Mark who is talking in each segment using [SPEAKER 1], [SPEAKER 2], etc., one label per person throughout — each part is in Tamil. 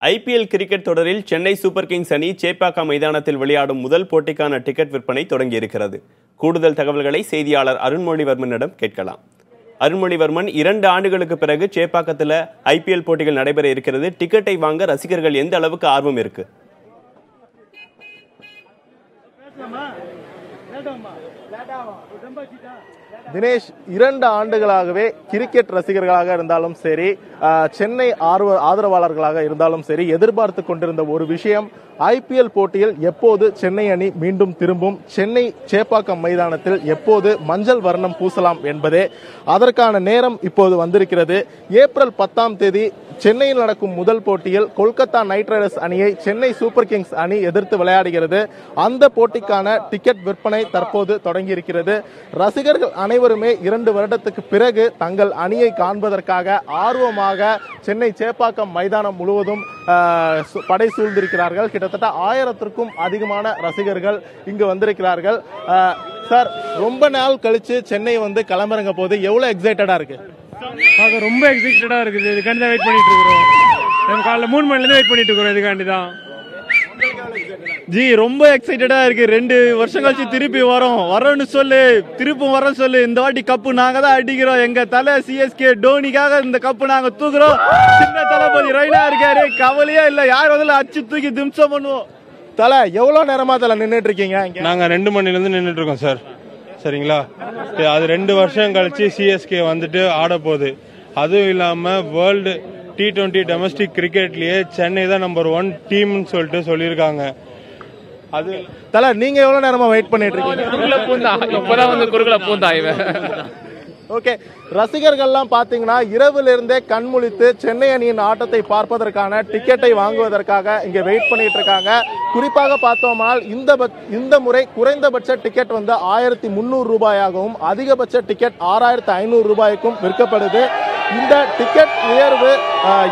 [SPEAKER 1] ஐபிஎல் கிரிக்கெட் தொடரில் சென்னை சூப்பர் கிங்ஸ் அணி சேப்பாக்கம் மைதானத்தில் விளையாடும் முதல் போட்டிக்கான டிக்கெட் விற்பனை தொடங்கியிருக்கிறது. கூடுதல் தகவல்களை செய்தியாளர் அருண்மொழிவர்மனிடம் கேட்கலாம். அருண்மொழிவர்மன், 2 ஆண்டுகளுக்கு பிறகு சேப்பாக்கத்தில் ஐபிஎல் போட்டிகள் நடைபெற இருக்கிறது. டிக்கெட்டை வாங்க ரசிகர்கள் எந்த அளவுக்கு ஆர்வம் இருக்கு?
[SPEAKER 2] தினேஷ், 2 ஆண்டுகளாகவே கிரிக்கெட் ரசிகர்களாக இருந்தாலும் சரி, சென்னை ஆதரவாளர்களாக இருந்தாலும் சரி, எதிர்பார்த்து கொண்டிருந்த ஒரு விஷயம், ஐபிஎல் போட்டியில் எப்போது சென்னை அணி மீண்டும் திரும்பும், சென்னை சேப்பாக்கம் மைதானத்தில் எப்போது மஞ்சள் வர்ணம் பூசலாம் என்பதே. அதற்கான நேரம் இப்போது வந்திருக்கிறது. ஏப்ரல் 10ஆம் தேதி சென்னையில் நடக்கும் முதல் போட்டியில் கொல்கத்தா நைட் ரைடர்ஸ் அணியை சென்னை சூப்பர் கிங்ஸ் அணி எதிர்த்து விளையாடுகிறது. அந்த போட்டிக்கான டிக்கெட் விற்பனை தற்போது தொடங்கியிருக்கிறது. ரசிகர்கள் அனைவருமே 2 வருடத்துக்கு பிறகு தங்கள் அணியை காண்பதற்காக ஆர்வமாக சென்னை சேப்பாக்கம் மைதானம் முழுவதும் படை சூழ்ந்திருக்கிறார்கள். கிட்டத்தட்ட 1000த்திற்கும் அதிகமான ரசிகர்கள் இங்கு வந்திருக்கிறார்கள். சார், ரொம்ப நாள் கழிச்சு சென்னை வந்து கிளம்புறங்க போது எவ்வளவு எக்ஸைட்டடா இருக்கு?
[SPEAKER 3] ரொம்ப எக்ஸைட்டடா இருக்குது. இதுக்காண்டி தான் வெயிட் பண்ணிட்டு இருக்கிறோம். நம்ம காலைல 3 மணிலேருந்து வெயிட் பண்ணிட்டு இருக்கிறோம். இதுக்காண்டி தான் ரொம்ப எக்ஸைட்டடா இருக்கு. 2 வருஷம் கழிச்சு திருப்பி வரோம்னு சொல்லு, திருப்பும் வரோம் சொல்லு. இந்த வாட்டி கப்பு நாங்க தான் அடிக்கிறோம். எங்க தலை சிஎஸ்கே டோனிக்காக இந்த கப்பு நாங்க தூக்குறோம். சின்ன தளபதி ரைனா இருக்காரு, கவலையே இல்ல. யார் வந்து அச்சு தூக்கி திம்சம் பண்ணுவோம்.
[SPEAKER 2] தலை, எவ்வளவு நேரமா தலை நின்றுட்டு இருக்கீங்க?
[SPEAKER 3] நாங்க 2 மணிலேருந்து நின்றுட்டு இருக்கோம் சார். சரிங்களா, அது 2 வருஷம் கழிச்சு சிஎஸ்கே வந்துட்டு ஆட போகுது. அதுவும் இல்லாம வேர்ல்டு T20 டொமஸ்டிக் கிரிக்கெட்லயே சென்னை தான் நம்பர் 1 டீம்னு சொல்லிட்டு சொல்லியிருக்காங்க. அது
[SPEAKER 2] தல, நீங்க எவ்வளவு நேரமா வெயிட் பண்ணிட்டு இருக்கீங்க?
[SPEAKER 4] இப்பதான் வந்து குறுக்குல பூந்தா இவன்.
[SPEAKER 2] ஓகே, ரசிகர்கள்லாம் பாத்தீங்கன்னா இரவுல இருந்தே கண்முழித்து சென்னை அணியின் ஆட்டத்தை பார்ப்பதற்கான டிக்கெட்டை வாங்குவதற்காக இங்க வெயிட் பண்ணிட்டு இருக்காங்க. குறிப்பாக பார்த்தோம்னால் இந்த முறை குறைந்தபட்ச டிக்கெட் வந்து 1300 ரூபாயாகவும் அதிகபட்ச டிக்கெட் 6500 ரூபாய்க்கும் விற்கப்படுது. இந்த டிக்கெட் உயர்வு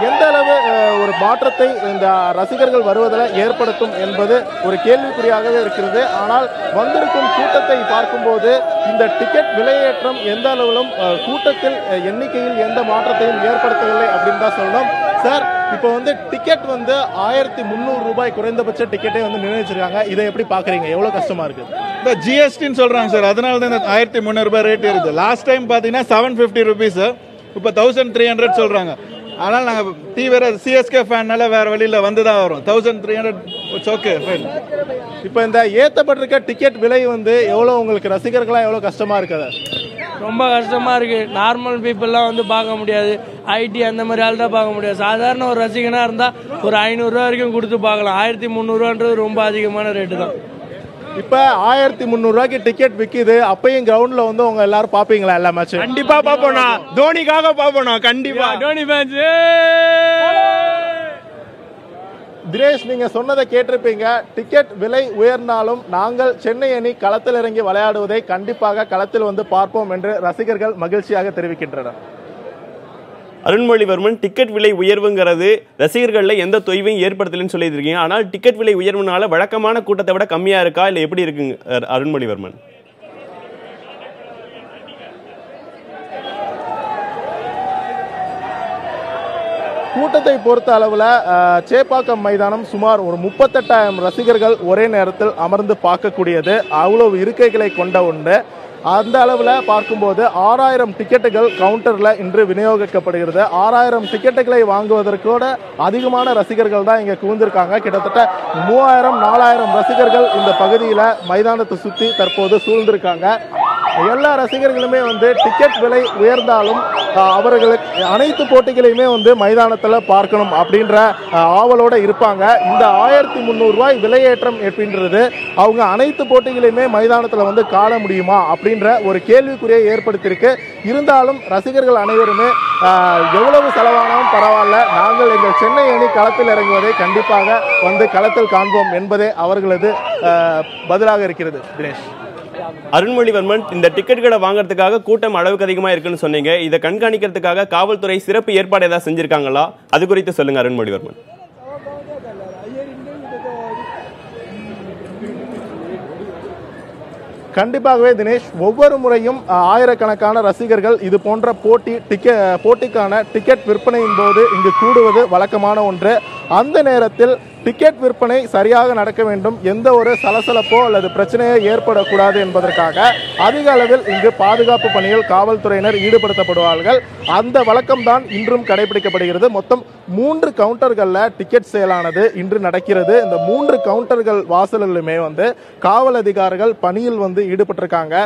[SPEAKER 2] எந்த அளவு ஒரு மாற்றத்தை இந்த ரசிகர்கள் வருவதில் ஏற்படுத்தும் என்பது ஒரு கேள்விக்குறியாகவே இருக்கிறது. ஆனால் வந்திருக்கும் கூட்டத்தை பார்க்கும்போது இந்த டிக்கெட் விலையேற்றம் எந்த அளவிலும் கூட்டத்தில் எண்ணிக்கையில் எந்த மாற்றத்தையும் ஏற்படுத்தவில்லை அப்படின்னு தான் சொல்லணும். சார், இப்போ வந்து டிக்கெட் வந்து 1300 ரூபாய் குறைந்தபட்ச டிக்கெட்டே வந்து நிர்ணயிச்சிருக்காங்க. இதை எப்படி பாக்குறீங்க? எவ்வளவு கஷ்டமா இருக்கு?
[SPEAKER 5] இந்த ஜிஎஸ்டின்னு சொல்றாங்க சார், அதனால தான் 1300 ரூபாய் ரேட் இருக்குது. லாஸ்ட் டைம் பாத்தீங்கன்னா 750 ருபீஸ், இப்போ 1300 சொல்றாங்க. ஆனால் நாங்கள் தீவிர சிஎஸ்கே ஃபேன்னால வேற வழியில் வந்து தான் வரும். 1300 ஓகே ஃபைன்.
[SPEAKER 2] இப்போ இந்த ஏற்றப்பட்டிருக்க டிக்கெட் விலை வந்து எவ்வளோ உங்களுக்கு ரசிகர்களாக எவ்வளோ கஷ்டமா இருக்குது?
[SPEAKER 6] ரொம்ப கஷ்டமா இருக்கு. நார்மல் பீப்புளெலாம் வந்து பார்க்க முடியாது. ஐடி அந்த மாதிரி ஆள் தான் பார்க்க முடியாது. சாதாரண ஒரு ரசிகனாக இருந்தால் ஒரு 500 ரூபா வரைக்கும் கொடுத்து பார்க்கலாம். 1300 ரூபான்றது ரொம்ப அதிகமான ரேட்டு தான்.
[SPEAKER 2] இப்ப 1300 ரூபாய்க்கு டிக்கெட் விக்குது. அப்பயும் கிரவுண்ட்ல வந்து உங்க எல்லாரும் பாப்பீங்களா? எல்லா மேட்ச்
[SPEAKER 3] கண்டிப்பா பாப்போம். தோனிக்காக பாப்போம். கண்டிப்பா தோனி ஃபேன்ஸ்.
[SPEAKER 2] தினேஷ், நீங்க சொன்னதை கேட்டிருப்பீங்க. டிக்கெட் விலை உயர்ந்தாலும் நாங்கள் சென்னை அணி களத்தில் இறங்கி விளையாடுவதை கண்டிப்பாக களத்தில் வந்து பார்ப்போம் என்று ரசிகர்கள் மகிழ்ச்சியாக தெரிவிக்கின்றனர்.
[SPEAKER 1] அருண்மொழிவர்மன், டிக்கெட் விலை உயர்வுங்கிறது ரசிகர்களில் எந்த தொய்வையும் ஏற்படுத்தலன்னு சொல்லியிருக்கீங்க. ஆனால் டிக்கெட் விலை உயர்வுனால வழக்கமான கூட்டத்தை விட கம்மியா இருக்கா, இல்லை எப்படி இருக்குங்க அருண்மொழிவர்மன்?
[SPEAKER 2] கூட்டத்தை பொறுத்த அளவில் சேப்பாக்கம் மைதானம் சுமார் ஒரு 38,000 ரசிகர்கள் ஒரே நேரத்தில் அமர்ந்து பார்க்கக்கூடியது. அவ்வளவு இருக்கைகளை கொண்ட ஒன்று. அந்த அளவில் பார்க்கும்போது 6000 டிக்கெட்டுகள் கவுண்டரில் இன்று விநியோகிக்கப்படுகிறது. 6000 டிக்கெட்டுகளை வாங்குவதற்கூட அதிகமான ரசிகர்கள் தான் இங்கே குவிந்திருக்காங்க. கிட்டத்தட்ட 3000-4000 ரசிகர்கள் இந்த பகுதியில் மைதானத்தை சுற்றி தற்போது சூழ்ந்திருக்காங்க. எல்லா ரசிகர்களுமே வந்து டிக்கெட் விலை உயர்ந்தாலும் அவர்களுக்கு அனைத்து போட்டிகளையுமே வந்து மைதானத்தில் பார்க்கணும் அப்படின்ற ஆவலோடு இருப்பாங்க. இந்த 1300 ரூபாய் விலையேற்றம் அப்படின்றது அவங்க அனைத்து போட்டிகளையுமே மைதானத்தில் வந்து காண முடியுமா அப்படின்ற ஒரு கேள்விக்குறியை ஏற்படுத்தியிருக்கு. இருந்தாலும் ரசிகர்கள் அனைவருமே எவ்வளவு செலவானாலும் பரவாயில்ல, நாங்கள் எங்கள் சென்னை அணி களத்தில் இறங்குவதை கண்டிப்பாக வந்து களத்தில் காண்போம் என்பதே அவர்களது பதிலாக இருக்கிறது. தினேஷ்,
[SPEAKER 1] அருண்மொழிவர்மன், இந்த டிக்கெட்டுகளை வாங்குறதுக்காக கூட்டம் அளவுக்கு அதிகமா இருக்குன்னு சொன்னீங்க. இதை கண்காணிக்கிறதுக்காக காவல்துறை சிறப்பு ஏற்பாடு ஏதாவது செஞ்சிருக்காங்களா? அது குறித்து சொல்லுங்க அருண்மொழிவர்மன்.
[SPEAKER 2] கண்டிப்பாகவே தினேஷ், ஒவ்வொரு முறையும் ஆயிரக்கணக்கான ரசிகர்கள் இது போன்ற போட்டிக்கான டிக்கெட் விற்பனையின் போது இங்கு கூடுவது வழக்கமான ஒன்று. அந்த நேரத்தில் டிக்கெட் விற்பனை சரியாக நடக்க வேண்டும், எந்த ஒரு சலசலப்போ அல்லது பிரச்சனையோ ஏற்படக்கூடாது என்பதற்காக அதிக அளவில் இங்கு பாதுகாப்பு பணியில் காவல்துறையினர் ஈடுபடுத்தப்படுவார்கள். அந்த வழக்கம்தான் இன்றும் கடைபிடிக்கப்படுகிறது. மொத்தம் 3 கவுண்டர்களில் டிக்கெட் சேலானது இன்று நடக்கிறது. இந்த 3 கவுண்டர்கள் வாசலிலுமே காவல் அதிகாரிகள் பணியில் ஈடுபட்டிருக்காங்க.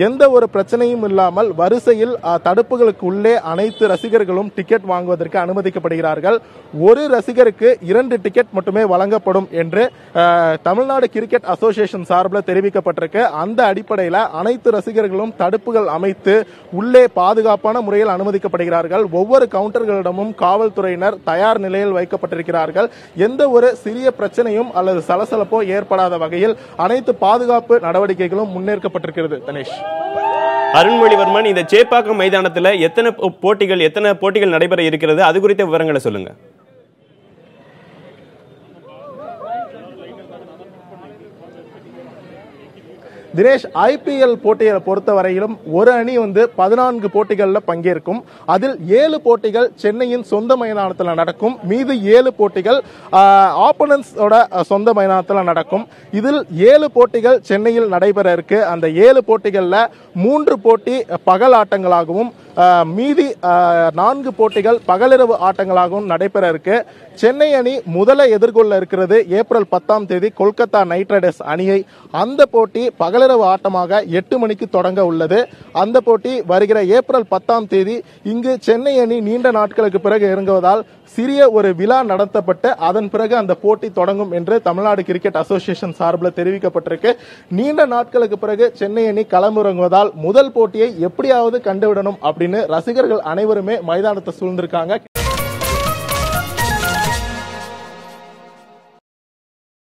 [SPEAKER 2] எந்த ஒரு பிரச்சனையும் இல்லாமல் வரிசையில் தடுப்புகளுக்கு உள்ளே அனைத்து ரசிகர்களும் டிக்கெட் வாங்குவதற்கு அனுமதிக்கப்படுகிறார்கள். ஒரு ரசிகருக்கு 2 டிக்கெட் மட்டுமே வழங்கப்படும் என்று தமிழ்நாடு கிரிக்கெட் அசோசியேஷன் சார்பில் தெரிவிக்கப்பட்டிருக்கு. அந்த அடிப்படையில் அனைத்து ரசிகர்களும் தடுப்புகள் அமைத்து உள்ளே பாதுகாப்பான முறையில் அனுமதிக்கப்படுகிறார்கள். ஒவ்வொரு கவுண்டர்களிடமும் காவல்துறையினர் தயார் நிலையில் வைக்கப்பட்டிருக்கிறார்கள். எந்த ஒரு சிறிய பிரச்சனையும் அல்லது சலசலப்போ ஏற்படாத வகையில் அனைத்து பாதுகாப்பு நடவடிக்கைகளும் முன்னேற்கப்பட்டிருக்கிறது. தனேஷ்,
[SPEAKER 1] அருண்மொழிவர்மன், இந்த சேப்பாக்கம் மைதானத்தில் எத்தனை போட்டிகள் நடைபெற இருக்கிறது, அது குறித்த விவரங்களை சொல்லுங்க.
[SPEAKER 2] தினேஷ், ஐபிஎல் போட்டியை பொறுத்தவரையிலும் ஒரு அணி 14 போட்டிகளில் பங்கேற்கும். அதில் 7 போட்டிகள் சென்னையின் சொந்த மைதானத்தில் நடக்கும். மீது 7 போட்டிகள் ஆப்போனன்ட்ஸோட சொந்த மைதானத்தில் நடக்கும். இதில் 7 போட்டிகள் சென்னையில் நடைபெற இருக்கு. அந்த 7 போட்டிகளில் 3 போட்டி பகல் ஆட்டங்களாகவும் மீதி 4 போட்டிகள் பகலிரவு ஆட்டங்களாகவும் நடைபெற இருக்கு. சென்னை அணி முதல எதிர்கொள்ள இருக்கிறது ஏப்ரல் 10ஆம் தேதி கொல்கத்தா நைட் ரைடர்ஸ் அணியை. அந்த போட்டி பகலிரவு ஆட்டமாக 8 மணிக்கு தொடங்க உள்ளது. அந்த போட்டி வருகிற ஏப்ரல் 10ஆம் தேதி இங்கு சென்னை அணி நீண்ட நாட்களுக்கு பிறகு இறங்குவதால் சிறிய ஒரு விழா நடத்தப்பட்டு அதன் பிறகு அந்த போட்டி தொடங்கும் என்று தமிழ்நாடு கிரிக்கெட் அசோசியேஷன் சார்பில் தெரிவிக்கப்பட்டிருக்கு. நீண்ட நாட்களுக்கு பிறகு சென்னை அணி களமிறங்குவதால் முதல் போட்டியை எப்படியாவது கண்டுவிடணும் அப்படின்னு ரசிகர்கள் அனைவருமே மைதானத்தை சூழ்ந்திருக்காங்க.